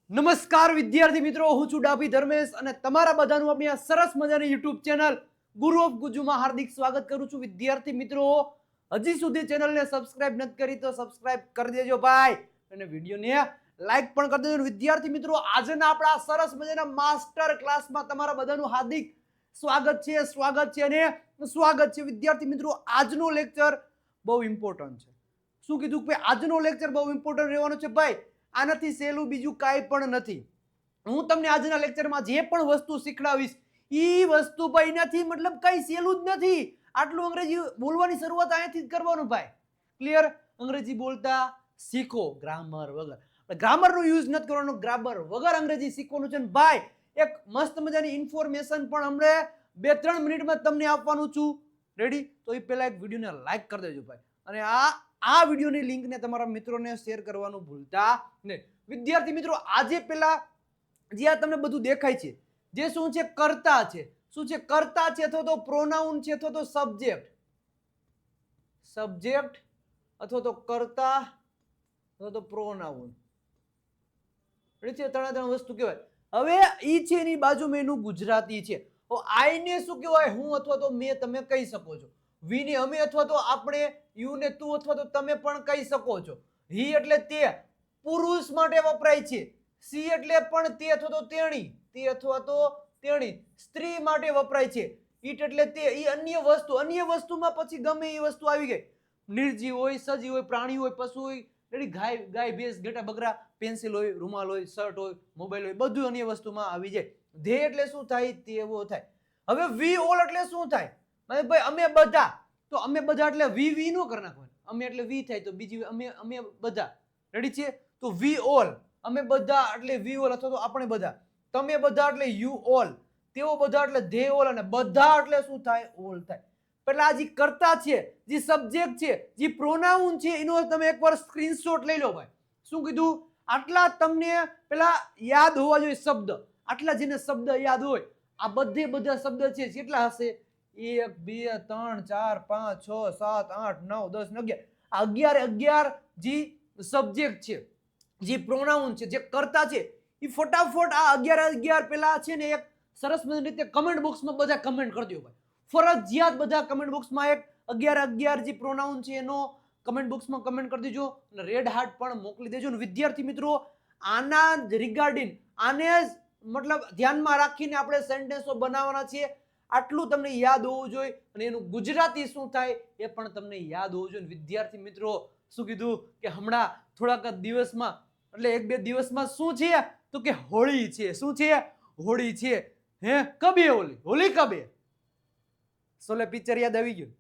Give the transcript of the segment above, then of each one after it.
નમસ્કાર વિદ્યાર્થી મિત્રો, હું છું ડાભી ધર્મેશ અને તમારા બધાનું આપણી આ સરસ મજાની યુટ્યુબ ચેનલ ગુરુ ઓફ ગુજુમાં હાર્દિક સ્વાગત કરું છું. વિદ્યાર્થી મિત્રો, હજી સુધી ચેનલને સબસ્ક્રાઇબ નથી કરી તો સબસ્ક્રાઇબ કરી દેજો ભાઈ, અને વિડીયોને લાઈક પણ કરી દેજો. વિદ્યાર્થી મિત્રો, આજના આપણા સરસ મજાના માસ્ટર ક્લાસમાં તમારા બધાનું હાર્દિક સ્વાગત છે અને સ્વાગત છે. વિદ્યાર્થી મિત્રો, આજનો લેક્ચર બહુ ઇમ્પોર્ટન્ટ છે. શું કીધું કે આજનો લેક્ચર બહુ ઇમ્પોર્ટન્ટ રહેવાનો છે ભાઈ? આનાથી સહેલું બીજું કાંઈ પણ નથી. હું તમને આજના લેક્ચરમાં જે પણ વસ્તુ શીખડાવીશ એ વસ્તુ ભાઈ નથી, મતલબ કઈ સહેલું જ નથી. આટલું અંગ્રેજી બોલવાની શરૂઆત અહીંયાથી જ કરવાનું ભાઈ. ક્લિયર? અંગ્રેજી બોલતા શીખો ગ્રામર વગર. ગ્રામરનો યુઝ નથી કરવાનો, ગ્રામર વગર અંગ્રેજી શીખવાનું છે ને ભાઈ. એક મસ્ત મજાની ઇન્ફોર્મેશન પણ હમણાં 2-3 મિનિટમાં તમને આપવાનું છું. રેડી? તો એ પહેલા એક વિડીયોને લાઈક કરી દેજો ભાઈ, અને આ વિડીયોની લિંકને તમારા મિત્રોને શેર કરવાનું ભૂલતા નહીં. વિદ્યાર્થી મિત્રો, આજે પહેલા જે આ તમને બધું દેખાય છે, જે શું છે? કર્તા છે. શું છે? કર્તા છે, અથવા તો પ્રોનાઉન છે, અથવા તો સબ્જેક્ટ અથવા તો કર્તા અથવા તો પ્રોનાઉન. ત્રણ વસ્તુ કહેવાય. હવે ઈ છે એની બાજુમાં એનું ગુજરાતી છે. આઈ ને શું કહેવાય? હું અથવા તો મેં, તમે કહી શકો છો. વી ને અમે અથવા તો આપણે, યુ ને તું અથવા તો તમે પણ કહી શકો છો. હી એટલે તે, પુરુષ માટે વપરાય છે. સી એટલે પણ તે અથવા તો તેણી, તે અથવા તો તેણી સ્ત્રી માટે વપરાય છે. ઈટ એટલે તે, ઈ અન્ય વસ્તુમાં પછી ગમે એ વસ્તુ આવી ગઈ. નિર્જીવ હોય, સજીવ હોય, પ્રાણી હોય, પશુ હોય, ગાય ભેંસ ઘેટા બકરા, પેન્સિલ હોય, રૂમાલ હોય, શર્ટ હોય, મોબાઈલ હોય, બધું અન્ય વસ્તુમાં આવી જાય. ધે એટલે શું થાય? તેવો થાય. હવે વી ઓલ એટલે શું થાય? ભાઈ અમે બધા, તો અમે બધા એટલે વી નો કરી નાખવાનું. અમે એટલે વી થાય, તો બીજી અમે બધા. રેડી છે? તો વી ઓલ, અમે બધા એટલે વી ઓલ અથવા તો આપણે બધા. તમે બધા એટલે યુ ઓલ. તેઓ બધા એટલે ધે ઓલ, અને બધા એટલે શું થાય? ઓલ થાય. એટલે આ જે કર્તા છે, જે સબ્જેક્ટ છે, જે પ્રોનાઉન છે, એનો તમે એકવાર સ્ક્રીનશોટ લઈ લો ભાઈ. શું કીધું? આટલા તમને પેલા યાદ હોવા જોઈએ શબ્દ. આટલા જેને શબ્દ યાદ હોય, આ બધા શબ્દ છે, કેટલા હશે? 1 2 3 4 5 6 7 8 9 10 11. 11 જે સબ્જેક્ટ છે, જે પ્રોનાઉન છે, જે કર્તા છે, એ ફટાફટ આ 11 પેલા છે ને એક સરસ મજાની રીતે કમેન્ટ બોક્સમાં બધા કમેન્ટ કરી દો ભાઈ. ફરજિયાત બધા કમેન્ટ બોક્સમાં એક 11 જે પ્રોનાઉન છે એનો કમેન્ટ બોક્સમાં કમેન્ટ કરી દેજો, અને રેડ હાર્ટ પણ મોકલી દેજો. વિદ્યાર્થી મિત્રો, આના રિગાર્ડિંગ, આને જ મતલબ ધ્યાનમાં રાખીને આપણે સેન્ટેન્સો બનાવવાના છે. આટલું તમને યાદ હોવું જોઈએ, અને એનું ગુજરાતી શું થાય એ પણ તમને યાદ હોવું જોઈએ. વિદ્યાર્થી મિત્રો, શું કીધું કે હમણાં થોડાક દિવસમાં, એટલે 1-2 દિવસમાં શું છે? તો કે હોળી છે. શું છે? હોળી છે. કબે હોલી કબે? સોલે પિક્ચર યાદ આવી ગયું?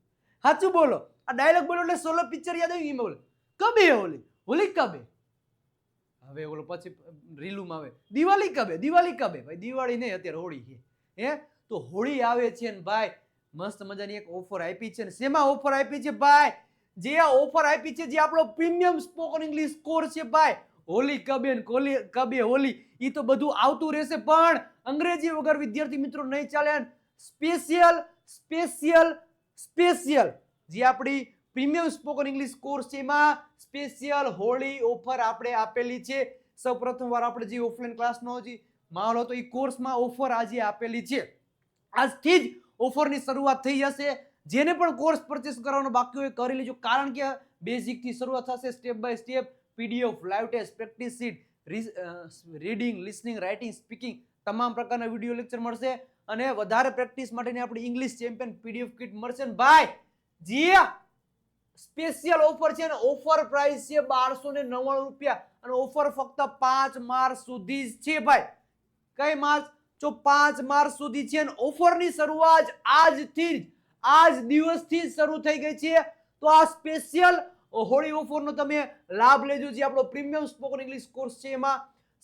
સાચું બોલો. આ ડાયલોગ બોલો એટલે સોલો પિક્ચર યાદ આવી ગયું. બોલો કબે હોલી કબે? હવે ઓલો પછી રીલુમાં આવે દિવાળી કબે? ભાઈ દિવાળી નહીં, અત્યારે હોળી છે. તો હોળી આવે છે ને ભાઈ, મસ્ત મજાની એક ઓફર આપી છે. ને શેમાં ઓફર આપી છે ભાઈ? જે આ ઓફર આપી છે, જે આપણો પ્રીમિયમ સ્પોકન ઇંગ્લિશ કોર્સ છે ભાઈ, હોલી કબે ને કબે હોલી, ઈ તો બધું આવતું રહેશે, પણ અંગ્રેજી વગર વિદ્યાર્થી મિત્રો નહીં ચાલે. સ્પેશિયલ જે આપણી પ્રીમિયમ સ્પોકન ઇંગ્લિશ કોર્સ છે, એમાં સ્પેશિયલ હોળી ઓફર આપણે આપેલી છે. સૌપ્રથમ વાર આપણે જે ઓફલાઈન ક્લાસનો જે માહોલ હતો, એ કોર્સમાં ઓફર આજે આપેલી છે. આજથી જ ઓફરની શરૂઆત થઈ જશે. જેને પણ કોર્સ પરચેસ કરવાનો બાકી હોય કરી લેજો, કારણ કે બેઝિક થી શરૂઆત થશે, step by step. PDF, live test, practice sheet, reading, listening, writing, speaking, તમામ પ્રકારના વિડીયો લેક્ચર મળશે, અને વધારે પ્રેક્ટિસ માટેની આપણી ઇંગ્લિશ ચેમ્પિયન પીડીએફ કિટ મળશે ને ભાઈ. જે સ્પેશિયલ ઓફર છે ને, ઓફર પ્રાઇસ છે 1299 રૂપિયા, અને ઓફર ફક્ત 5 માર્ચ સુધી જ છે ભાઈ. કઈ માર્ચ? 5 માર્ચ સુધી છે, ને ઓફરની શરૂઆત આજથી જ, આજ દિવસથી જ શરૂ થઈ ગઈ છે. તો આ સ્પેશિયલ હોળી ઓફરનો તમે લાભ લેજો. જે આપણો પ્રીમિયમ સ્પોકન ઇંગ્લિશ કોર્સ છે, એમાં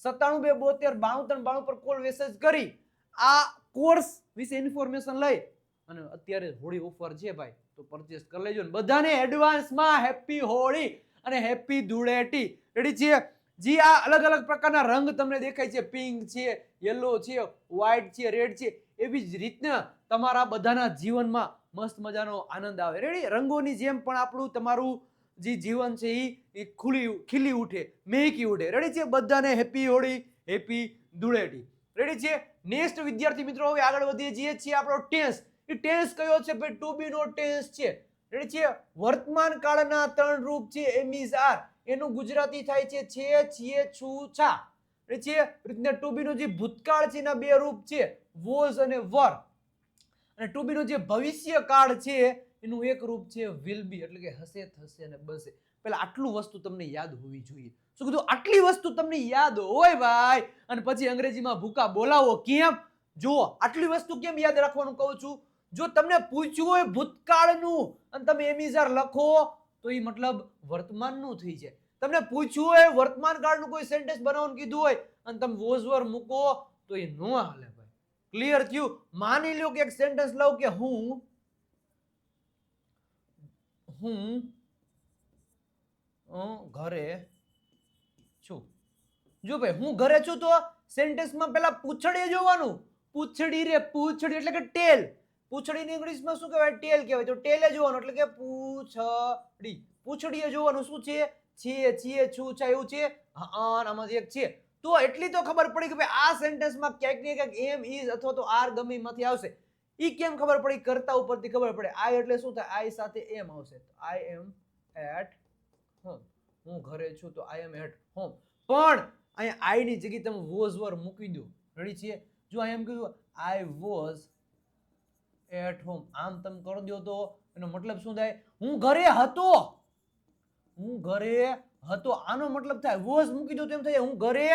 97 272 93 92 પર કોલ મેસેજ કરી આ કોર્સ વિશે ઇન્ફોર્મેશન લઈ, અને અત્યારે હોળી ઓફર છે ભાઈ, તો પરચેસ કરી લેજો. ને બધાને એડવાન્સમાં હેપી હોળી અને હેપી ધૂળેટી. રેડી છે? જે આ અલગ અલગ પ્રકારના રંગ તમને દેખાય છે, પિંક છે, યલો છે, વ્હાઈટ છે, રેડ છે, એવી જ રીતના તમારા બધાના જીવનમાં મસ્ત મજાનો આનંદ આવે. રેડી? રંગોની જેમ પણ આપણું તમારું જે જીવન છે એ ખીલી ઉઠે, મહેકી ઉઠે. રેડી છે? બધાને happy Holi, happy Dhuleti. Ready છે? નેક્સ્ટ વિદ્યાર્થી મિત્રો હવે આગળ વધીએ છીએ આપણો ટેન્સ. એ ટેન્સ કયો છે ભાઈ? ટુ બી નો ટેન્સ છે. રેડી છે? વર્તમાન કાળના 3 રૂપ છે એમ ઇઝ આર. એનું ગુજરાતી થાય છે છીએ, છું, છા. રેડી છે? રીતના ટુ બી નો જે ભૂતકાળ છે એના 2 રૂપ છે વોઝ અને વર. અને ટુ બી નો જે ભવિષ્ય કાળ છે એનું એક રૂપ છે વિલ બી, એટલે કે હશે, થશે અને બનશે. પેલા આટલું વસ્તુ તમને યાદ હોવી જોઈએ. શું કીધું? આટલી વસ્તુ તમને યાદ હોય ભાઈ, અને પછી અંગ્રેજીમાં ભૂકા બોલાવો. કેમ? જુઓ, આટલી વસ્તુ કેમ યાદ રાખવાનું કહું છું? જો તમને પૂછ્યું હોય ભૂતકાળનું અને તમે એમિઝાર લખો તો એ મતલબ વર્તમાનનું થઈ જાય. તમને પૂછ્યું હોય વર્તમાન કાળનું કોઈ સેન્ટેન્સ બનાવવાનું કીધું હોય અને તમે વોઝ વર મૂકો તો એ નો હાલે ભાઈ. ક્લિયર થયું? માની લો કે એક સેન્ટેન્સ લઉં કે હું ઘરે છું. જો ભાઈ હું ઘરે છું તો સેન્ટેન્સમાં પેલા પૂછડીએ જોવાનું. પૂછડી રે પૂછડી એટલે કે ટેલ. પૂછડીને ઇંગ્લિશમાં શું કહેવાય? ટેલ કહેવાય. તો ટેલે જોવાનું એટલે કે પૂછડી. પૂછડીએ જોવાનું શું છે? છીએ, છું, છા એવું છે. હા, આમાંથી એક છે. તો એટલી તો ખબર પડી કે ભાઈ આ સેન્ટેન્સમાં ક્યાંક ને ક્યાંક એમ ઇઝ અથવા તો આર ગમે એમાંથી આવશે. ઈ કેમ ખબર પડી? કરતા ઉપરથી ખબર પડે. આઈ એટલે શું થાય? આઈ સાથે એમ આવશે. આઈ એમ એટ હોમ. હું ઘરે છું તો આઈ એમ એટ હોમ. પણ અહીંયા આઈ ની જગ્યાએ તમે વોઝ વર મૂકી દો. રેડી છે? જો અહીંયા એમ કીધું આઈ વોઝ એટ હોમ, આમ તમે કરી દો તો એનો મતલબ શું થાય? હું ઘરે હતો. હું ઘરે હતો. આનો મતલબ થાય વોઝ મૂકી દો તો એમ થાય હું ઘરે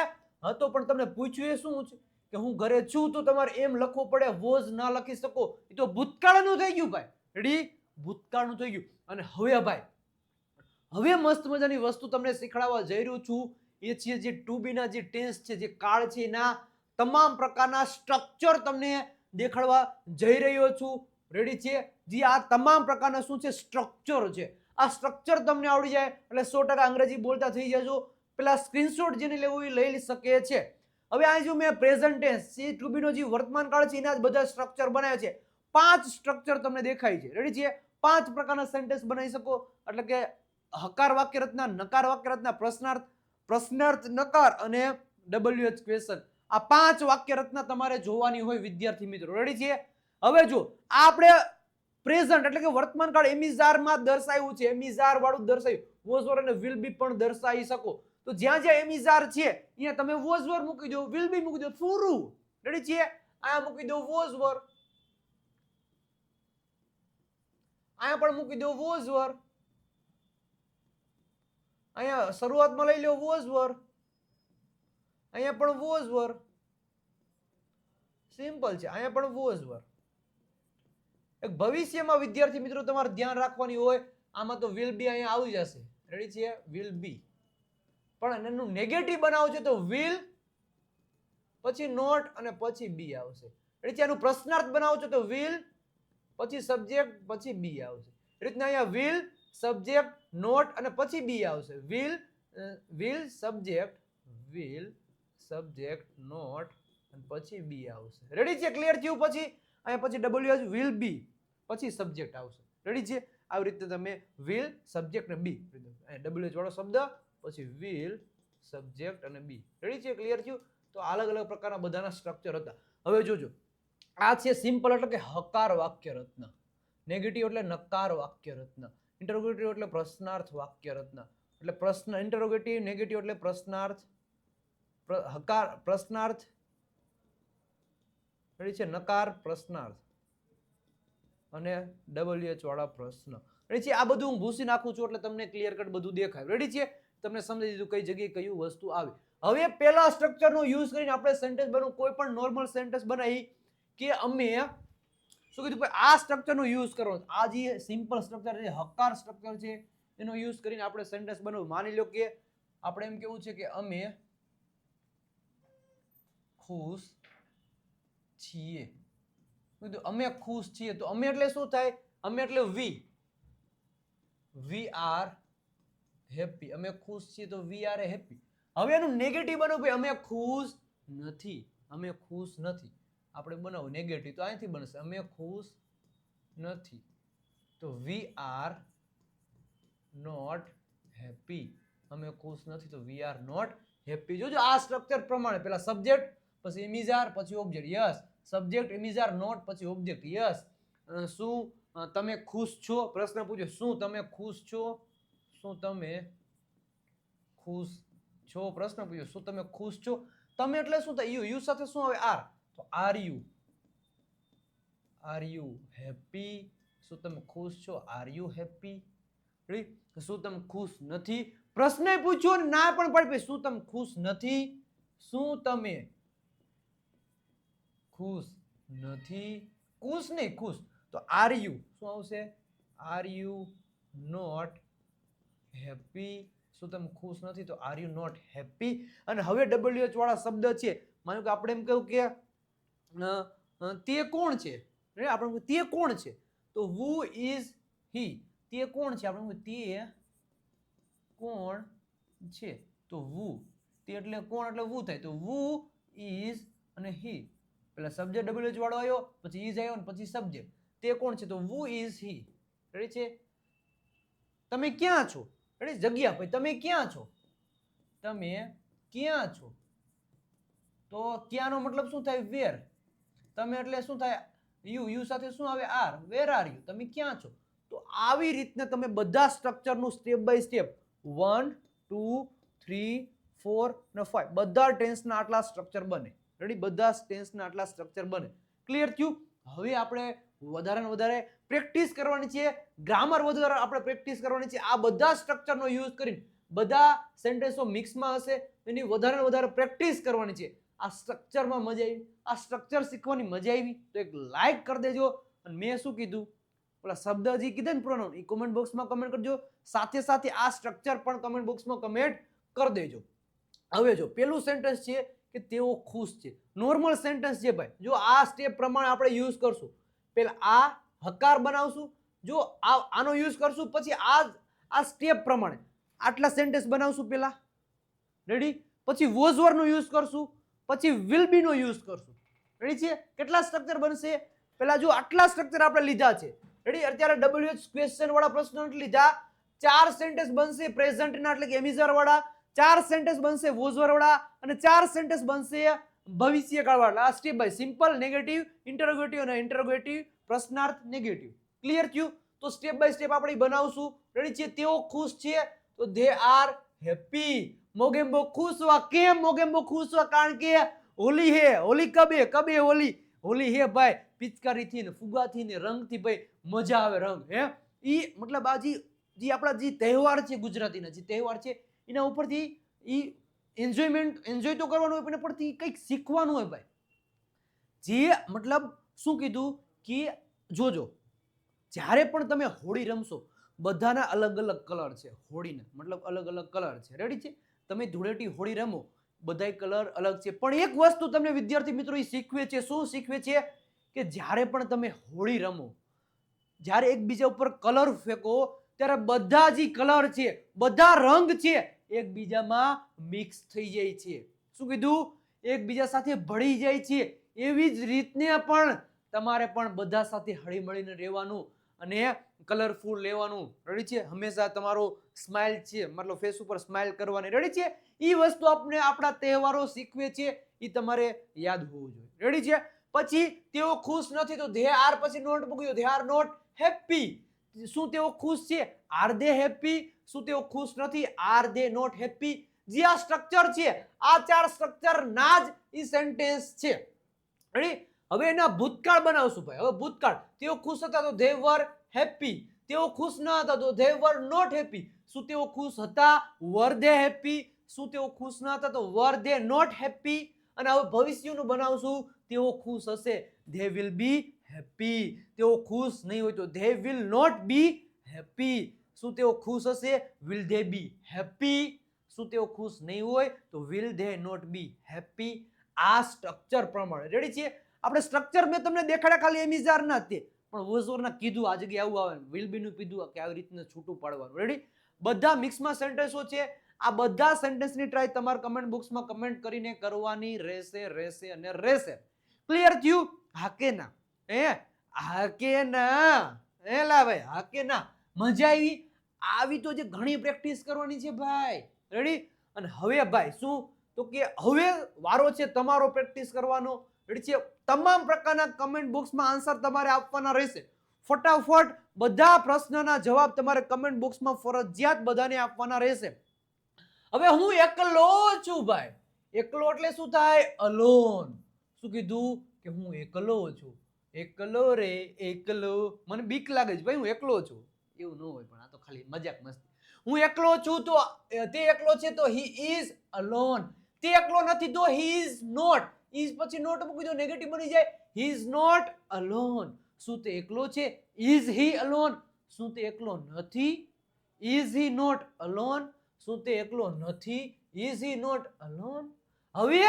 હતો. પણ તમને પૂછ્યું એ શું છે કે હું ઘરે છું, તો તમારે એમ લખવું પડે. વોઝ ના લખી શકો. એ તો ભૂતકાળનું થઈ ગયું ભાઈ. રેડી? ભૂતકાળનું થઈ ગયું. અને હવે ભાઈ, હવે મસ્ત મજાની વસ્તુ તમને શીખડાવવા જઈ રહ્યો છું. એ છે જે ટુ બી ના જે ટેન્સ છે, જે કાળ છે, એના તમામ પ્રકારના સ્ટ્રક્ચર તમને દેખાડવા જઈ રહ્યો છું. રેડી છે? જે આ તમામ પ્રકારના શું છે? સ્ટ્રક્ચર છે. આ સ્ટ્રક્ચર તમને આવડી જાય એટલે 100% અંગ્રેજી બોલતા થઈ જજો. પેલા સ્ક્રીનશોટ જેને લેવું એ લઈ શકે છે. હવે આ જો મેં પ્રેઝન્ટ ટેન્સ છે, ટુ બી નો જે વર્તમાન કાળ છે એના જ બધા સ્ટ્રક્ચર બનાવ્યા છે. 5 સ્ટ્રક્ચર તમને દેખાય છે. રેડી છે? 5 પ્રકારના સેન્ટેન્સ બનાવી શકો. એટલે કે હકાર વાક્ય રચના, નકાર વાક્ય રચના, પ્રશ્નાર્થ, પ્રશ્નાર્થ નકાર અને WH ક્વેશ્ચન. આ 5 વાક્ય રચના તમારે જોવાની હોય વિદ્યાર્થી મિત્રો. રેડી છે? હવે જો આપણે પ્રેઝન્ટ એટલે કે વર્તમાન કાળ એમિઝાર માં દર્શાવ્યું છે. એમિઝાર વાળું દર્શાવ્યું. વોઝ વર અને વિલ બી પણ દર્શાવી શકો. તો જ્યાં જ્યાં એમિઝાર છે અહીંયા તમે વોઝ વર મૂકી દો, વિલ બી મૂકી દો. પૂરું. રેડી છે? અહીંયા મૂકી દો વોઝ વર, અહીંયા પણ મૂકી દો વોઝ વર, અહીંયા શરૂઆતમાં લઈ લો વોઝ વર, અહીંયા પણ વોઝ વર. સિમ્પલ છે. અહીંયા પણ વોઝ વર. એક ભવિષ્યમાં વિદ્યાર્થી મિત્રો તમારે ધ્યાન રાખવાની હોય, આમાં તો વિલ બી અહીંયા આવી જશે. રેડી છે? Will be. પણ એનું નેગેટિવ બનાવવું છે તો વિલ પછી નોટ અને પછી બી આવશે. રેડી છે? એનું પ્રશ્નાર્થ બનાવવું છે તો વિલ પછી સબ્જેક્ટ પછી બી આવશે. એ રીતના અહીંયા વિલ સબ્જેક્ટ નોટ અને પછી બી આવશે. વિલ સબ્જેક્ટ નોટ અને પછી બી આવશે. રેડી છે? ક્લિયર થયું? પછી અહીંયા પછી WH વિલ બી પછી સબ્જેક્ટ આવશે. રેડી છે? આવી રીતે તમે વિલ સબ્જેક્ટ અને બી, WH વાળો શબ્દ પછી વિલ સબ્જેક્ટ અને બી. રેડી છે? ક્લિયર થયું? તો અલગ અલગ પ્રકારના બધાના સ્ટ્રક્ચર હતા. હવે જોજો, આ છે સિમ્પલ એટલે કે હકાર વાક્ય રચના, નેગેટિવ એટલે નકાર વાક્ય રચના, ઇન્ટરોગેટિવ એટલે પ્રશ્નાર્થ વાક્ય રચના. એટલે પ્રશ્ન ઇન્ટરોગેટિવ, નેગેટિવ એટલે પ્રશ્નાર્થ, હકાર પ્રશ્નાર્થ, રેડી છે? નકાર પ્રશ્નાર્થ અને WH વાળા પ્રશ્ન. રેડી છે? આ બધું હું ભૂસી નાખું છું એટલે તમને ક્લિયર કટ બધું દેખાય. રેડી છે? તમને સમજી દીધું કઈ જગ્યાએ કયું વસ્તુ આવે. હવે પેલા સ્ટ્રક્ચરનો યુઝ કરીને આપણે સેન્ટેન્સ બનાવવું. કોઈ પણ નોર્મલ સેન્ટેન્સ બનાવી કે અમે શું કીધું ભાઈ આ સ્ટ્રક્ચરનો યુઝ કરવાનો. આ જે સિમ્પલ સ્ટ્રક્ચર છે, હકાર સ્ટ્રક્ચર છે, એનો યુઝ કરીને આપણે સેન્ટેન્સ બનાવવું. માની લો કે આપણે એમ કેવું છે કે અમે ખુશ છીએ. અમે ખુશ છીએ તો અમે એટલે શું થાય? અમે એટલે વી આર હેપી. અમે ખુશ છીએ તો વી આર હેપી. હવે એનું નેગેટિવ બનાવો ભાઈ, અમે ખુશ નથી. અમે ખુશ નથી આપણે બનાવો નેગેટિવ તો અહીંથી બનશે અમે ખુશ નથી તો વી આર નોટ હેપી. અમે ખુશ નથી તો વી આર નોટ હેપી. જોજો આ સ્ટ્રક્ચર પ્રમાણે પેલા સબ્જેક્ટ, પછી ઇમિજાર, પછી ઓબ્જેક્ટ. યસ. સબ્જેક્ટ, ઇમિજાર, નોટ, પછી ઓબ્જેક્ટ. યસ. શું તમે ખુશ છો? પ્રશ્ન પૂછ્યો, શું તમે ખુશ છો? શું તમે ખુશ છો? પ્રશ્ન પૂછ્યો, શું તમે ખુશ છો? તમે એટલે શું થાય? યુ સાથે શું આવે? આર. તો આર યુ હેપી? શું તમે ખુશ છો? Are you happy? શું તમે ખુશ નથી? પ્રશ્ન પૂછ્યો ના પણ પાડી. શું તમે ખુશ નથી? શું તમે ખુશ નથી? ખુશ નહીં, ખુશ. તો આર યુ શું આવશે? Are you not happy? શું તમે ખુશ નથી? તો આર યુ નોટ હેપી. અને હવે WH વાળા શબ્દ છે. માનો કે આપણે એમ કહ્યું કે તે કોણ છે? આપણે તે કોણ છે? તો who is he? તે કોણ છે? આપણે તે કોણ છે? તો who. તે એટલે કોણ એટલે who થાય. તો who is અને he. પેલા સબ્જેક્ટ WH વાળો આવ્યો, પછી is આવ્યો, પછી સબ્જેક્ટ. તે કોણ છે? તો who is he. રેડી છે? તમે ક્યાં છો? રેડી? જગ્યા. ભાઈ તમે ક્યાં છો? તમે ક્યાં છો? તો ક્યાંનો મતલબ શું થાય? વેર. તમે એટલે શું થાય? યુ સાથે શું આવે? આર. Where are you? તમે ક્યાં છો? તો આવી રીતના તમે બધા સ્ટ્રક્ચરનું સ્ટેપ બાય સ્ટેપ 1 2 3 4 અને 5 બધા ટેન્સના આટલા સ્ટ્રક્ચર બને. રેડી? બધા ટેન્સના આટલા સ્ટ્રક્ચર બને. ક્લિયર થયું? હવે આપણે વધારે ને વધારે પ્રેક્ટિસ કરવાની છે. ગ્રામર વધારે આપણે પ્રેક્ટિસ કરવાની છે. આ બધા સ્ટ્રક્ચરનો યુઝ કરીને બધા સેન્ટેન્સો મિક્સમાં હશે, એની વધારે ને વધારે પ્રેક્ટિસ કરવાની છે. આ સ્ટ્રક્ચરમાં મજા આવી? આ સ્ટ્રક્ચર શીખવાની મજા આવી? તો એક લાઈક કરી દેજો. અને મેં શું કીધું? ઓલા શબ્દ જે કીધા ને પ્રોનાઉન, એ કમેન્ટ બોક્સમાં કમેન્ટ કરજો. સાથે સાથે આ સ્ટ્રક્ચર પણ કમેન્ટ બોક્સમાં કમેન્ટ કરી દેજો. હવે જો પેલું સેન્ટેન્સ છે કે તેઓ ખુશ છે. નોર્મલ સેન્ટેન્સ છે ભાઈ. જો આ સ્ટેપ પ્રમાણે આપણે યુઝ કરશું. પેલા આ હકાર બનાવશું. જો આનો યુઝ કરશું, પછી આ સ્ટેપ પ્રમાણે આટલા સેન્ટેન્સ બનાવશું પેલા. રેડી? પછી વોઝ નો યુઝ કરશું, પછી વિલ બી નો યુઝ કરશું. રેડી છે? કેટલા સ્ટ્રક્ચર બનશે? પેલા જો આટલા સ્ટ્રક્ચર આપણે લીધા છે. રેડી? અત્યારે WH ક્વેશ્ચન વાળા પ્રશ્નો લીધા. 4 સેન્ટેન્સ બનશે પ્રેઝન્ટ ના એટલે કે એમિઝર વાળા, 4 સેન્ટેન્સ બનશે વોઝ વાળા, અને 4 સેન્ટેન્સ બનશે ભવિષ્યકાળ વાળા. આ step by simple, negative, interrogative અને ઇન્ટરોગેટિવ, પ્રશ્નાર્થ, નેગેટિવ. ક્લિયર થયું? તો સ્ટેપ બાય સ્ટેપ આપણે બનાવશું. રેડી છે? તેઓ ખુશ છે. તો દે આર હેપી. મોગેમ્બો ખુશ हुआ. કેમ મોગેમ્બો ખુશ हुआ? કારણ કે હોલી હે. હોલી કબે? કબે હોલી? હોલી હે ભાઈ પિચકારીથી ને ફુગાથી ને રંગથી ભાઈ મજા આવે. રંગ હે ઈ મતલબ આ જે આપણા જે તહેવાર છે, ગુજરાતીના જે તહેવાર છે, એના ઉપરથી ઈ એન્જોય તો કરવાનું હોય, પણ પરથી કંઈક શીખવાનું હોય ભાઈ. જે મતલબ શું કીધું કે જોજો, જ્યારે પણ તમે હોળી રમશો, બધાના અલગ અલગ કલર છે. હોળીના મતલબ અલગ અલગ કલર છે. રેડી છે? તમે ધૂળેટી હોળી રમો, બધાય કલર અલગ છે. પણ એક વસ્તુ તમને વિદ્યાર્થી મિત્રો એ શીખવે છે. શું શીખવે છે? કે જ્યારે પણ તમે હોળી રમો, જ્યારે એકબીજા ઉપર કલર ફેંકો, ત્યારે બધા જે કલર છે, બધા રંગ છે, એકબીજામાં મિક્સ થઈ જાય છે. શું કીધું? એકબીજા સાથે ભળી જાય છે. એવી જ રીતને પણ તમારે પણ બધા સાથે હળી મળીને રહેવાનું અને કલરફુલ લેવાનું. રેડી છે? હંમેશા તમારો સ્માઇલ છે, મતલબ ફેસ ઉપર સ્માઇલ કરવાની. રેડી છે? એ વસ્તુ આપણે આપણા તહેવારો શીખવે છે. એ તમારે યાદ હોવું જોઈએ. રેડી છે? પછી તેઓ ખુશ નથી. તો ધે આર પછી નોટ મૂક્યો. They are not happy. શું તેઓ ખુશ છે? Are they happy? શું તેઓ ખુશ નથી? Are they not happy? જે આ સ્ટ્રક્ચર છે, આ 4 સ્ટ્રક્ચર ના જ ઈ સેન્ટેન્સ છે. રેડી? હવે એના ભૂતકાળ બનાવશું ભાઈ. હવે ભૂતકાળ. તેઓ ખુશ હતા તો they were happy. તેઓ ખુશ ન હતા તો they were not happy. શું તેઓ ખુશ હતા? were they happy? શું તેઓ ખુશ ન હતા તો were they not happy? અને હવે ભવિષ્યનું બનાવશું. તેઓ ખુશ હશે, they will be happy. તેઓ ખુશ નહીં હોય તો they will not be happy. શું તેઓ ખુશ હશે? will they be happy? શું તેઓ ખુશ નહીં હોય તો will they not be happy? આ સ્ટ્રક્ચર પ્રમાણે. રેડી છે? આપણે સ્ટ્રક્ચર મેં તમને દેખાડ્યા ખાલી એમિઝાર ના તે, પણ વોઝોરના કીધું આ જગ્યાએ આવું આવે, વિલ બી નું કીધું કે આવી રીતના છૂટું પાડવાનું. રેડી? બધા મિક્સમાં સેન્ટેન્સો છે. આ બધા સેન્ટેન્સની ટ્રાય તમારે કમેન્ટ બોક્સમાં કમેન્ટ કરીને કરવાની રહેશે અને રહેશે. ક્લિયર થયું? હા કે ના? હા કે ના? લા ભાઈ હા કે ના? મજા આવી? આવી તો જે ઘણી પ્રેક્ટિસ કરવાની છે ભાઈ. રેડી? અને હવે ભાઈ શું તો કે હવે વારો છે તમારો પ્રેક્ટિસ કરવાનો. રેડી છે? તમામ પ્રકારના કમેન્ટ બોક્સમાં આન્સર તમારે આપવાના રહેશે. ફટાફટ બધા પ્રશ્નના જવાબ તમારે કમેન્ટ બોક્સમાં ફરજિયાત બધાને આપવાના રહેશે. હવે હું એકલો છું ભાઈ. એકલો એટલે શું થાય? અલોન. શું કીધું? કે હું એકલો છું. એકલો રે એકલો. મને બીક લાગે છે ભાઈ, હું એકલો છું. એવું ન હોય, પણ આ તો ખાલી મજાક મસ્તી. હું એકલો છું તો તે એકલો છે તો he is alone. તે એકલો નથી તો he is not. is પછી not મૂકી દો, નેગેટિવ બની જાય. he is not alone. શું તે એકલો છે? is he alone? શું તે એકલો નથી? is he not alone? શું તે એકલો નથી? is he not alone? હવે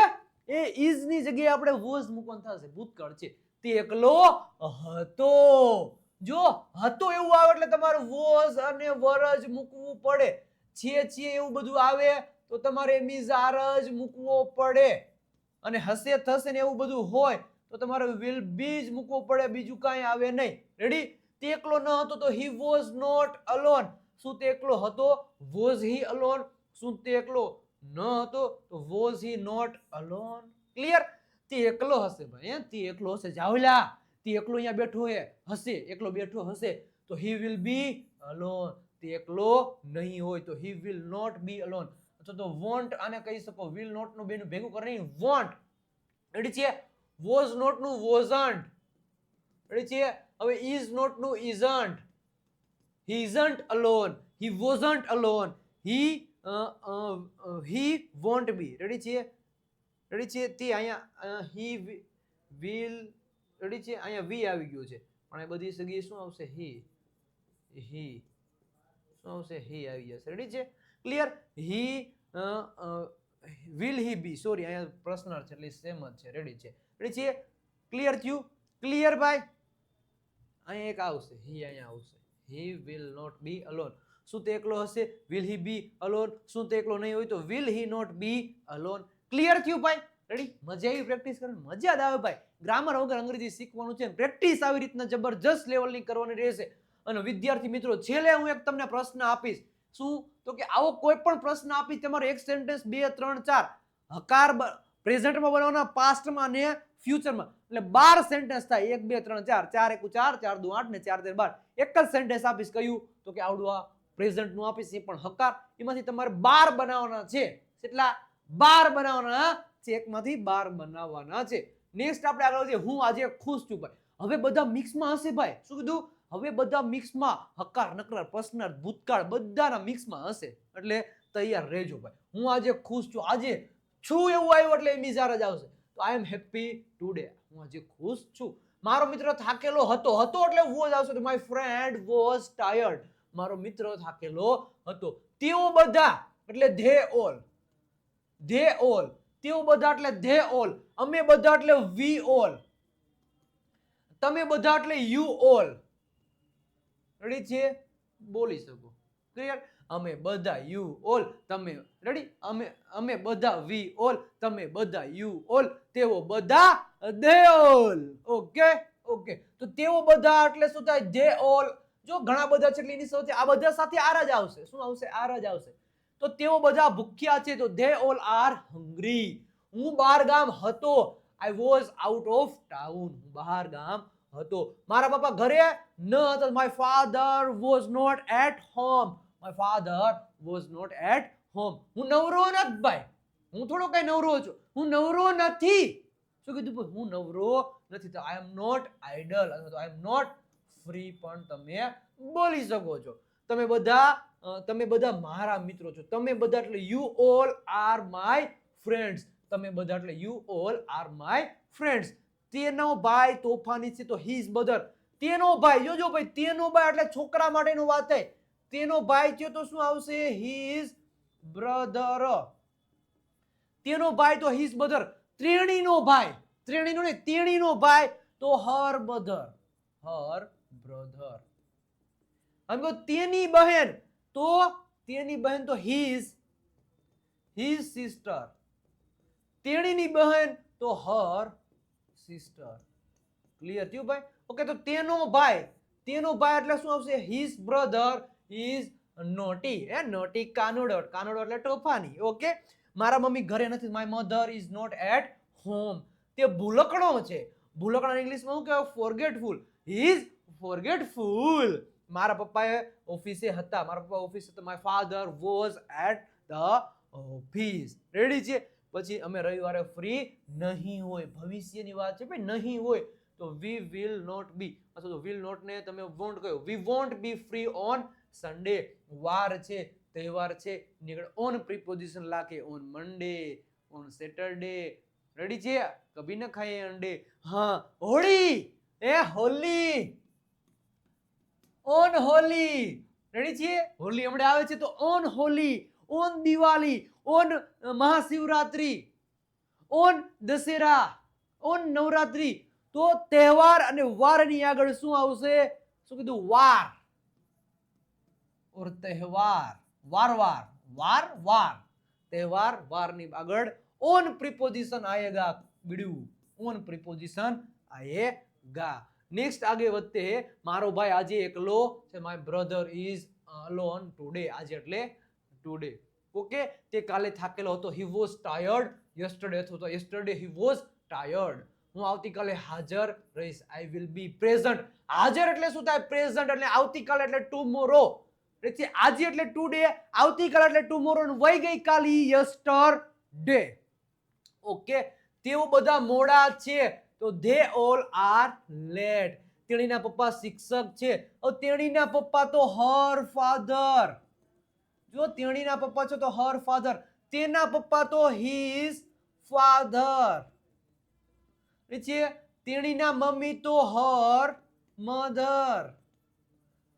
એ is ની જગ્યાએ આપણે was મૂકવાનું થશે. ભૂતકાળ છે. તે એકલો હતો. જો હતો એવું આવે એટલે તમારે was અને were જ મૂકવું પડે. છે એવું બધું આવે તો તમારે is are જ મૂકવો પડે. અને હશે થશે ને એવું બધું હોય તો તમારે will be જ મૂકવો પડે, બીજું કાંઈ આવે નહીં. રેડી? તે એકલો ન હતો તો he was not alone. શું તે એકલો હતો? was he alone? શું તે એકલો ન હતો તો was he not alone? Clear? તે એકલો હશે ભાઈ. તે એકલો હશે. જાવલા તે એકલો અહીંયા બેઠો હશે, એકલો બેઠો હશે તો he will be alone. તે એકલો નહીં હોય તો he will not be alone. અથવા તો won't આને કહી શકો. will not નું બેનું ભેગું કરીને won't. રેડી છે? was not નું wasn't. રેડી છે? હવે is not નું isn't. he isn't alone. he wasn't alone. he won't be. Ready છે? રેડી છે? તે અહીંયા he will. રેડી છે? અહીંયા વી આવી ગયું છે, પણ એ બધી જગ્યાએ શું આવશે? he શું આવશે? he આવી જશે. રેડી છે? Clear? will he be. Sorry, અહીંયા પ્રશ્નાર્થ છે એટલે સેમ જ છે. રેડી છે? રેડી છે? ક્લિયર થયું? ક્લિયર ભાઈ? અહીંયા એક આવશે, he અહીંયા આવશે. he will not be alone. શું તે એકલો હશે? will he be alone? શું તે એકલો નહીં હોય તો will he not be alone? Clear થયું ભાઈ? રેડી? મજા આવી પ્રેક્ટિસ કરવાની? મજા જ આવે ભાઈ. ગ્રામર વગર અંગ્રેજી શીખવાનું છે. પ્રેક્ટિસ આવી રીતના જબરજસ્ત લેવલની કરવાની રહેશે. અને વિદ્યાર્થી મિત્રો, છેલ્લે હું એક તમને પ્રશ્ન આપીશ. શું તો કે આવો કોઈ પણ પ્રશ્ન આપીશ, તમારો એક સેન્ટેન્સ 2 3 4 હકાર પ્રેઝન્ટમાં બનાવવાના, પાસ્ટમાં ને ફ્યુચરમાં. એટલે 12 સેન્ટેન્સ થાય. 1 2 3 4, 4 1 4, 4 2 8 ને 4 3 12. એક જ સેન્ટેન્સ આપીશ. કયું? તો કે આવડું આ પ્રેઝન્ટ નું આપીશ, એ પણ હકાર. એમાંથી તમારે 12 બનાવવાના છે. કેટલા? 12 બનાવવાના છે. એકમાંથી 12 બનાવવાના છે. નેક્સ્ટ આપણે આગળ વધીએ. હું આજે ખુશ છું ભાઈ. હવે બધા મિક્સમાં હશે ભાઈ. શું કીધું? હવે બધા મિક્સમાં, હકાર નકાર પ્રશ્નાર્થ ભૂતકાળ બધાના મિક્સમાં હશે. એટલે તૈયાર રહેજો ભાઈ. હું આજે ખુશ છું. આજે છું એવું આવ્યું એટલે મિજાર જ આવશે. તો આઈ એમ હેપી ટુડે. હું આજે ખુશ છું. મારો મિત્ર થાકેલો હતો. હતો એટલે વોઝ આવશે. તો માય ફ્રેન્ડ વોઝ ટાયર્ડ. મારો મિત્ર થાકેલો હતો. તેઓ બધા એટલે ધે ઓલ. They all. તેઓ બધા એટલે ધે ઓલ. અમે બધા એટલે વી ઓલ. તમે બધા એટલે યુ ઓલ. રેડી છે? બોલી શકો. ક્લિયર? અમે બધા યુ ઓલ. તમે રેડી? અમે બધા વી ઓલ. તમે બધા યુ ઓલ. તેઓ બધા ધે ઓલ. Okay okay. તો તેઓ બધા એટલે શું થાય? They all. જો ઘણા બધા છે એટલે એની સાથે આ બધા સાથે આર જ આવશે. શું આવશે? આર જ આવશે. તો તેઓ બધા ભૂખ્યા છે તો ધે ઓલ આર હંગ્રી. હું બહાર ગામ હતો. I was out of town. હું બહાર ગામ હતો. મારા પપ્પા ઘરે ન હતા. My father was not at home. My father was not at home. હું નવરો નથી ભાઈ. હું થોડો કઈ નવરો છું. હું નવરો નથી. શું કીધું? હું નવરો નથી. તો આઈ એમ નોટ આઇડલ અથવા તો આઈ એમ નોટ ફ્રી પણ તમે બોલી શકો છો. તમે બધા મારા મિત્રો છો. તમે બધા એટલે you all are my friends. તમે બધા એટલે you all are my friends. તેનો ભાઈ તોફાની છે તો હિઝ બ્રધર. તેનો ભાઈ, જોજો ભાઈ, તેનો ભાઈ એટલે છોકરા માટેનો વાત થાય. તેનો ભાઈ છે તો શું આવશે? His brother. તેનો ભાઈ તો હિઝ બ્રધર. ત્રણેયનો ભાઈ, ત્રણેયનો ને તેણીનો ભાઈ તો હર બ્રધર. હર બ્રધર. અને તેની બહેન તો હિઝ સિસ્ટર. તેણીની બહેન તો હર સિસ્ટર. ક્લિયર થયું ભાઈ? ઓકે. તો તેનો ભાઈ એટલે શું આવશે? His brother is naughty, naughty કાનુડો, કાનુડો એટલે તોફાની. ઓકે, મારા મમ્મી ઘરે નથી. My mother is not at home. તે ભૂલકણો છે. ભૂલકણા ઇંગ્લિશમાં શું કહેવાય? ફોરગેટફુલ. He is forgetful. મારા પપ્પાએ ઓફિસે હતા. મારા પપ્પા ઓફિસે હતા. My father was at the office. Ready છે? પછી અમે રવિવારે ફ્રી નહીં હોય. ભવિષ્યની વાત છે ભાઈ, નહીં હોય તો વી વિલ નોટ બી, અથવા તો વિલ નોટ ને તમે વોન્ટ કહો. We won't be free on Sunday. વાર છે, તહેવાર છે, નીકળ ઓન પ્રિપોઝિશન લાગે. On Monday, on Saturday. Ready છે? કભી ન ખાએ અંડે. હા, હોળી, હોલી, ઓન હોલી. રેડી છે? હોલી હમણાં આવે છે તો on Holi, on Diwali, on Mahashivratri, on Dussehra, on Navratri. તો તહેવાર અને વારની આગળ શું આવશે? શું કીધું? વાર. ઓર તહેવાર, વાર, વાર. તહેવાર, વારની આગળ ઓન પ્રિપોઝિશન આયેગા. બીડું, ઓન પ્રિપોઝિશન આયેગા. નેક્સ્ટ આગે વધતે હે. મારો ભાઈ આજે એકલો છે. My brother is alone today. આજે એટલે ટુડે. ઓકે, તે કાલે થાકેલો હતો. હી વોઝ ટાયર્ડ યસ્ટરડે, અથવા તો યસ્ટરડે હી વોઝ ટાયર્ડ. હું આવતીકાલે હાજર રહીશ. I will be present. હાજર એટલે શું થાય? પ્રેઝન્ટ. એટલે આવતીકાલે એટલે ટુમોરો. આજે એટલે ટુડે, આવતીકાલે એટલે ટુમોરો, વહી ગઈ કાલી યસ્ટરડે. ઓકે, તેઓ બધા મોડા છે. તો ધે ઓલ આર લેટ. તેણીના પપ્પા શિક્ષક છે. તેણીના પપ્પા તો હર ફાધર. જો તેણીના પપ્પા છે તો હર ફાધર. તેના પપ્પા તો હિઝ ફાધર. તેણીના મમ્મી તો હર મધર.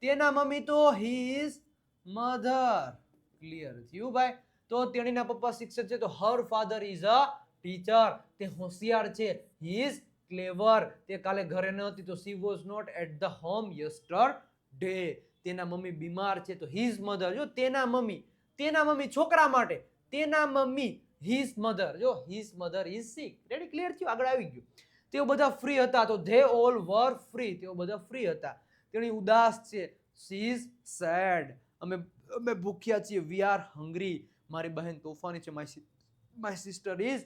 તેના મમ્મી તો હિઝ મધર. ક્લિયર થયું ભાઈ? તો તેણીના પપ્પા શિક્ષક છે તો her father is a teacher. તે હોશિયાર છે. He is clever. તે કાલે ઘરે ન હતી તો she was not at the home yesterday. તેના મમ્મી બીમાર છે તો હિઝ મધર. જો તેના મમ્મી છોકરા માટે. તેના મમ્મી હિઝ મધર. જો his mother is sick. Ready? Clear થયું? આગળ આવી ગયું. તેઓ બધા ફ્રી હતા તો ધે ઓલ વર ફ્રી. તેઓ બધા ફ્રી હતા. તેણી ઉદાસ છે. She is sad. અમે ભૂખ્યા છીએ. We are hungry. મારી બહેન તોફાની છે. My sister is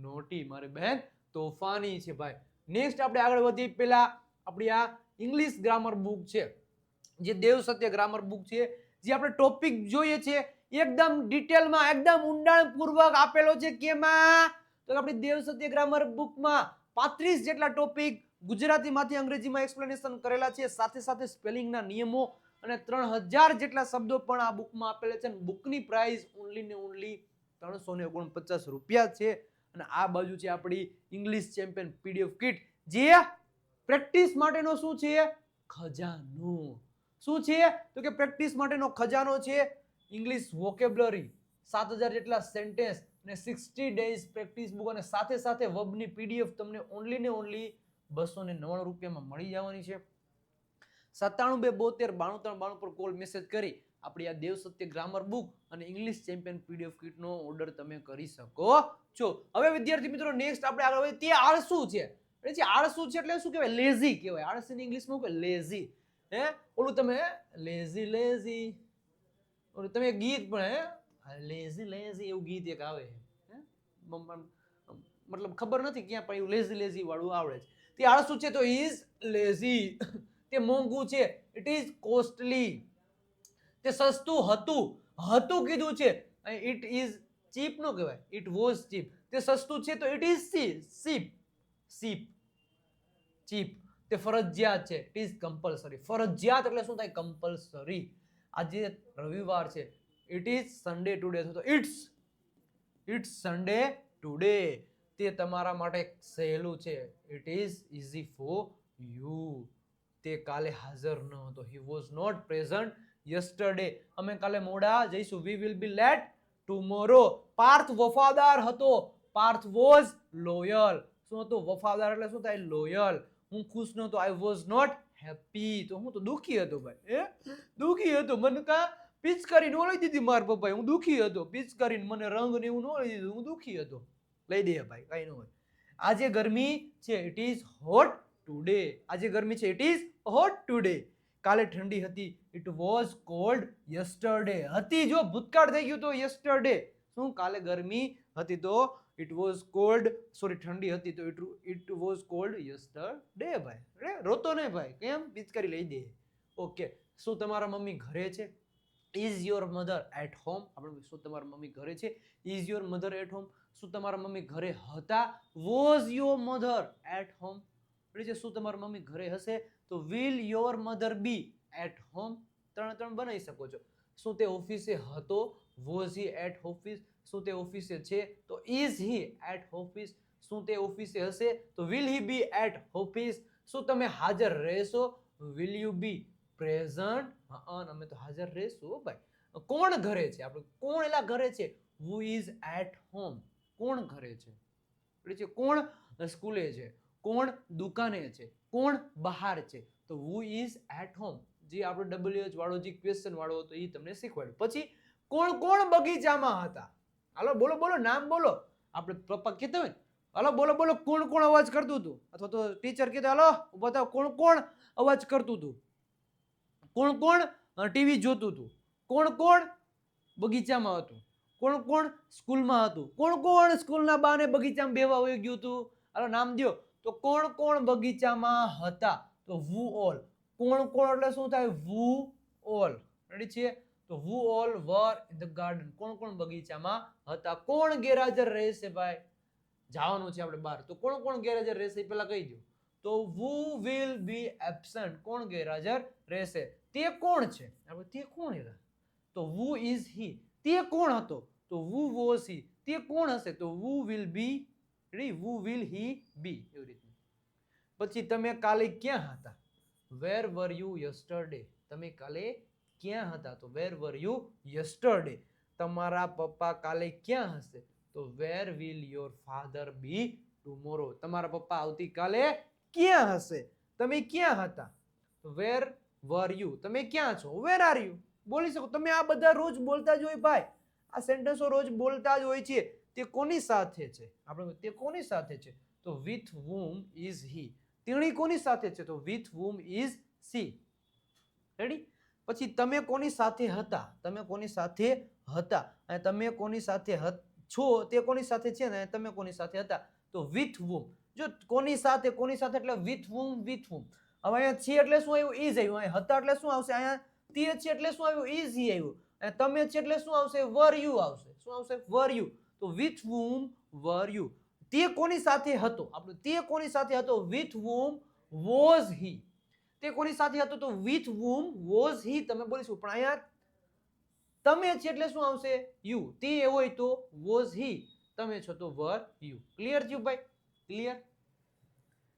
naughty. મારી બહેન તોફાની છે ભાઈ. નેક્સ્ટ આપણે આગળ વધીએ પહેલા આપણી આ ઇંગ્લિશ ગ્રામર બુક છે, જે દેવ સત્ય ગ્રામર બુક છે, જે આપણે ટોપિક જોઈએ છે એકદમ ડિટેલમાં, એકદમ ઊંડાણપૂર્વક આપેલો છે. કેમાં? તો આપણી દેવ સત્ય ગ્રામર બુકમાં 35 જેટલા ટોપિક ગુજરાતીમાંથી અંગ્રેજીમાં એક્સપ્લેનેશન કરેલા છે, સાથે સાથે સ્પેલિંગના નિયમો અને 3000 જેટલા શબ્દો પણ આ બુકમાં આપેલા છે. બુકની પ્રાઇસ ઓનલી ને ઓનલી 349 રૂપિયા છે. અને આ બાજુ છે આપણી ઇંગ્લિશ ચેમ્પિયન પીડીએફ કિટ, જે પ્રેક્ટિસ માટેનો શું છે? ખજાનો. શું છે? તો કે પ્રેક્ટિસ માટેનો ખજાનો છે. ઇંગ્લિશ વોકેબ્યુલરી, 7000 જેટલા સેન્ટેન્સ અને 60 ડેઝ પ્રેક્ટિસ બુક, અને સાથે સાથે વર્બની પીડીએફ તમને ઓનલી ને ઓનલી 299 રૂપિયામાં મળી જવાની છે. 97 272 93 92 પર કોલ મેસેજ કરી આપણી આ દેવ સત્ય ગ્રામર બુક અને ઇંગ્લિશ ચેમ્પિયન પીડીએફ કિટનો ઓર્ડર તમે કરી શકો છો. હવે વિદ્યાર્થી મિત્રો નેક્સ્ટ આપણે આગળ વધીએ. તે આળસુ છે. આળસુ છે એટલે શું કહેવાય? લેઝી કહેવાય. આળસીની ઇંગ્લિશમાં શું કહેવાય? લેઝી. ઓલું તમે લેઝી ઓલું તમે ગીત પણ લેઝી એવું ગીત એક આવે છે, મતલબ ખબર નથી ક્યાં પણ એવું લેઝી વાળું આવડે છે. તે આળસુ છે તો ઇઝ લેઝી. તે મોંઘું છે, ઇટ ઇઝ કોસ્ટલી. તે સસ્તું હતું કીધું છે, ઇટ ઇઝ ચીપ નો કહેવાય, ઇટ વોઝ ચીપ. તે સસ્તું છે તો ઇટ ઇઝ ચીપ. તે ફરજિયાત છે, ઇટ ઇઝ કમ્પલસરી. ફરજિયાત એટલે શું થાય? કમ્પલસરી. આજે રવિવાર છે, ઇટ ઇઝ સન્ડે ટુડે, તો ઇટ્સ સન્ડે ટુડે. તે તમારા માટે સહેલું છે, it is easy for you. તે કાલે હાજર ન હતો, he was not present yesterday. અમે કાલે મોડા જઈશું, we will be late tomorrow. Parth વફાદાર હતો, પાર્થ વોઝ લોયલ. શું હતું? વફાદાર એટલે શું થાય? લોયલ. હું ખુશ નહોતો, આઈ વોઝ નોટ હેપી. તો હું તો દુખી હતો ભાઈ. દુખી હતો. મને કા પિચકારી ન લઈ દીધી મારા પપ્પાએ, હું દુખી હતો. પિચકારીને મને રંગ ને એવું ન લઈ દીધું, હું દુખી હતો. લઈ દે ભાઈ, કઈ ન હોય. આજે ગરમી છે, ઇટ ઇઝ હોટ ટુડે. આજે ગરમી છે, ઇટ ઇઝ હોટ ટુડે. કાલે ઠંડી હતી. It was cold yesterday. હતી જો ભૂતકાળ થઈ ગયું તો યસ્ટરડે. શું કાલે ગરમી હતી તો ઇટ વોઝ કોલ્ડ, સોરી ઠંડી હતી તો ઇટ વોઝ કોલ્ડ યસ્ટરડે. ભાઈ રોતો નહીં ભાઈ, કેમ? પિચકારી લઈ દે. ઓકે. શું તમારા મમ્મી ઘરે છે? Is your mother at home? આપણે શું તમારા મમ્મી ઘરે છે? Is your mother at home? શું તમારા મમ્મી ઘરે હતા? Was your mother at home? શું તમારા મમ્મી ઘરે હશે તો will your mother be at home? ત્રણે ત્રણ બનાવી શકો છો. શું તે ઓફિસે હતો? Was he at office? શું તે ઓફિસે છે તો ઇઝ હી એટ ઓફિસ? શું તે ઓફિસે હશે તો will he be at office? શું તમે હાજર રહેશો? Will you be present? અમે તો હાજર રહેશું ભાઈ. કોણ ઘરે છે? આપણે કોણ એલા ઘરે છે? Who is at home? કોણ ઘરે છે? કોણ સ્કૂલે છે? કોણ દુકાને છે? કોણ બહાર છે? તો હુ ઇઝ એટ હોમ. જે આપણો WH વાળો જે ક્વેશ્ચન વાળો હતો એ તમને શીખવાડ્યું. પછી કોણ કોણ બગીચામાં હતા? હાલો બોલો બોલો, નામ બોલો. આપણે પપ્પા કહેતા હોય ને, હાલો બોલો બોલો, કોણ કોણ અવાજ કરતું હતું? અથવા તો ટીચર કહેતા હાલો બતાવો કોણ કોણ અવાજ કરતું હતું? કોણ કોણ ટીવી જોતું હતું? કોણ કોણ બગીચામાં હતું? કોણ કોણ સ્કૂલમાં હતું? કોણ કોણ સ્કૂલના બાને બગીચામાં બેહવા વયું ગયું હતું? હાલો નામ દ્યો. તો કોણ કોણ બગીચામાં હતા? તો who all. કોણ કોણ એટલે શું થાય? who all. રેડી છે? તો who all were in the garden. કોણ કોણ બગીચામાં હતા? કોણ ગેરહાજર રહેશે ભાઈ? જવાનું છે આપણે બહાર, તો કોણ કોણ ગેરહાજર રહેશે એ પહેલા કહી દો. તો who will be absent. કોણ ગેરહાજર રહેશે? તે કોણ છે? આપણે તે કોણ હતા તો who is he. તે કોણ હતો તો who was he. તે કોણ હશે તો who will be, who will he be. એવી રીતે. પછી તમે કાલે ક્યાં હતા? Where were you yesterday? તમે કાલે ક્યાં હતા તો where were you yesterday? તમારા પપ્પા કાલે ક્યાં હશે તો where will your father be tomorrow? તમારા પપ્પા આવતીકાલે ક્યાં હશે? તમે ક્યાં હતા તો where were you? તમે ક્યાં છો? where are you? બોલી શકો. તમે આ બધા રોજ બોલતા જ હોય ભાઈ. આ સેન્ટેન્સો રોજ બોલતા જ હોય છે. તે કોની સાથે છે? આપણે તે કોની સાથે છે તો with whom is he. તેણી કોની સાથે છે તો with whom is she. Ready? પછી તમે કોની સાથે હતા? તમે કોની સાથે હતા અને તમે કોની સાથે છો? તે કોની સાથે છે ને તમે કોની સાથે હતા તો with whom. જો કોની સાથે એટલે with whom, with whom. હવે અહીંયા છે એટલે શું આવ્યું? is આવ્યું. અહીંયા હતા એટલે શું આવશે? અહીંયા તે છે એટલે શું આવ્યું? is he આવ્યું. અને તમે છે એટલે શું આવશે? were you આવશે. શું આવશે? were you. તો with whom were you. તે કોની સાથે હતો? આપણે તે કોની સાથે હતો? with whom was he. તે કોની સાથે હતો તો with whom was he. તમે બોલીશું પણ અહીંયા તમે છે એટલે શું આવશે? you. તે હોય તો was he. તમે છો તો were you. ક્લિયર થયું ભાઈ? ક્લિયર?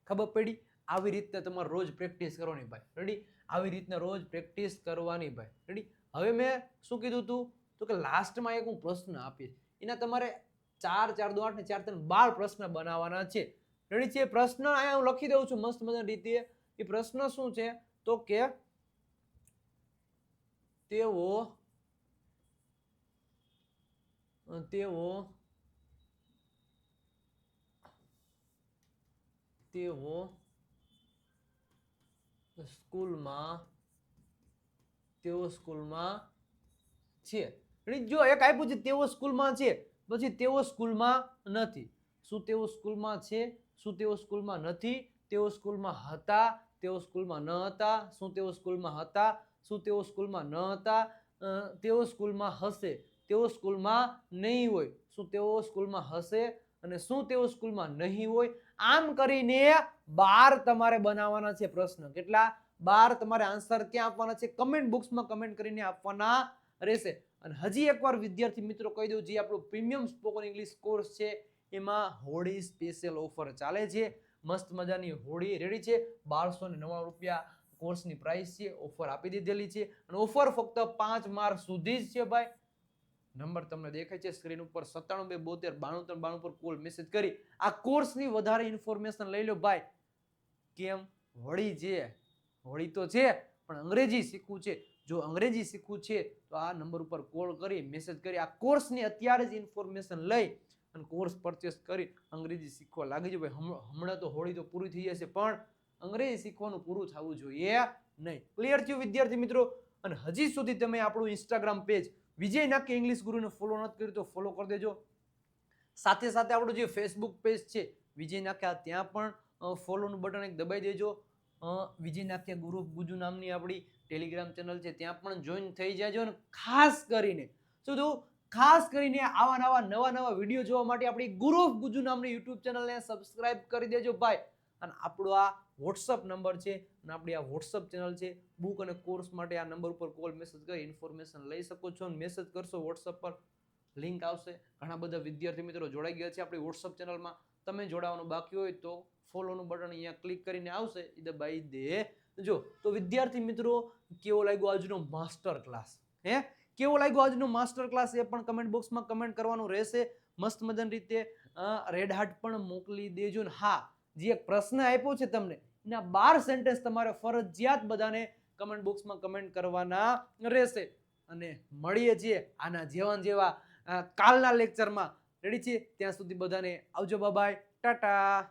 ખબર પડી? આવી રીતે તમારે રોજ પ્રેક્ટિસ કરવાની ભાઈ. રેડી? આવી રીતના રોજ પ્રેક્ટિસ કરવાની ભાઈ. રેડી? હવે મેં શું કીધું હતું તો કે લાસ્ટમાં એક હું પ્રશ્ન આપીશ. એના તમારે 4 4 2 8 ને 4 3 12 પ્રશ્ન બનાવવાના છે. રેડી છે? પ્રશ્ન અહીંયા હું લખી દઉં છું મસ્ત મજાની રીતે. એ પ્રશ્ન શું છે તો કે તેઓ સ્કૂલમાં છે. જો એક આપ્યું છે તેઓ સ્કૂલમાં છે, પછી તેઓ સ્કૂલમાં નથી. શું તેઓ સ્કૂલમાં છે? શું તેઓ સ્કૂલમાં નથી? તેઓ સ્કૂલમાં હતા? તેઓ સ્કૂલમાં ન હતા? શું તેઓ સ્કૂલમાં હતા? શું તેઓ સ્કૂલમાં ન હતા? તેઓ સ્કૂલમાં હશે? તેઓ સ્કૂલમાં નહીં હોય? શું તેઓ સ્કૂલમાં હશે? અને શું તેઓ સ્કૂલમાં નહીં હોય? આમ કરીને 12 તમારે બનાવવાના છે પ્રશ્ન. કેટલા? 12 તમારે આન્સર ક્યાં આપવાના છે? કમેન્ટ બોક્સમાં કમેન્ટ કરીને આપવાના રહેશે. અને હજી એકવાર વિદ્યાર્થી મિત્રો કહી દઉં, જે આપણો પ્રીમિયમ સ્પોકન ઇંગ્લિશ કોર્સ છે એમાં હોળી સ્પેશિયલ ઓફર ચાલે છે. મસ્ત મજાની હોળી રેડી છે. 1299 રૂપિયા કોર્સની પ્રાઇસ છે. ઓફર આપી દીધેલી છે અને ઓફર ફક્ત 5 માર્ચ સુધી જ છે ભાઈ. નંબર તમને દેખાય છે સ્ક્રીન ઉપર 97 272 93 92 પર કોલ મેસેજ કરી આ કોર્સની વધારે ઇન્ફોર્મેશન લઈ લો ભાઈ. કેમ? હોળી તો છે પણ અંગ્રેજી શીખવું છે. જો અંગ્રેજી શીખવું છે તો આ નંબર ઉપર કોલ કરી મેસેજ કરી આ કોર્સની અત્યારે જ ઇન્ફોર્મેશન લઈ અને કોર્સ પરચેસ કરી અંગ્રેજી શીખવા લાગી જાવ ભાઈ. હમણાં તો હોળી તો પૂરી થઈ જશે પણ અંગ્રેજી શીખવાનું પૂરું થવું જોઈએ નહીં. ક્લિયર થયું વિદ્યાર્થી મિત્રો? અને હજી સુધી તમે આપણું ઇન્સ્ટાગ્રામ પેજ વિજય નાકે ઇંગ્લિશ ગુરુને ફોલો નથી કર્યું તો ફોલો કરી દેજો. સાથે સાથે આપણું જે ફેસબુક પેજ છે વિજય નાખ્યા, ત્યાં પણ ફોલોનું બટન એક દબાઈ દેજો. વિજય નાખ્યા ગુરુ ગુજુ નામની આપણી ટેલિગ્રામ ચેનલ છે, ત્યાં પણ જોઈન થઈ જાજો. અને ખાસ કરીને આવા નવા વિડીયો જોવા માટે આપણી ગુરુ ગુજુ નામની યુટ્યુબ ચેનલને સબસ્ક્રાઇબ કરી દેજો ભાઈ. અને આપણો આ વોટ્સઅપ નંબર છે અને આપણી આ વોટ્સઅપ ચેનલ છે. બુક અને કોર્સ માટે આ નંબર ઉપર કોલ મેસેજ કરી ઇન્ફોર્મેશન લઈ શકો છો. અને મેસેજ કરશો વોટ્સઅપ પર, લિંક આવશે. ઘણા બધા વિદ્યાર્થી મિત્રો જોડાઈ ગયા છે આપણી વોટ્સઅપ ચેનલમાં. તમે જોડાવાનું બાકી હોય તો ફોલોનું બટન અહીંયા ક્લિક કરીને આવશે, એ દબાઈ દેજો. તો વિદ્યાર્થી મિત્રો, કેવો લાગ્યો આજનો માસ્ટર ક્લાસ? કેવો લાગ્યો આજનો માસ્ટર ક્લાસ એ પણ કમેન્ટ બોક્સમાં કમેન્ટ કરવાનું રહેશે. મસ્ત મજાની રીતે રેડ હાર્ટ પણ મોકલી દેજો. ને હા, જે એક પ્રશ્ન આપ્યો છે તમને, એના 12 સેન્ટેન્સ તમારે ફરજિયાત બધાને કમેન્ટ બોક્સમાં કમેન્ટ કરવાના રહેશે. અને મળીએ છીએ આના જેવા કાલના લેક્ચરમાં. રેડી છે? ત્યાં સુધી બધાને આવજો, બાય બાય, ટાટા.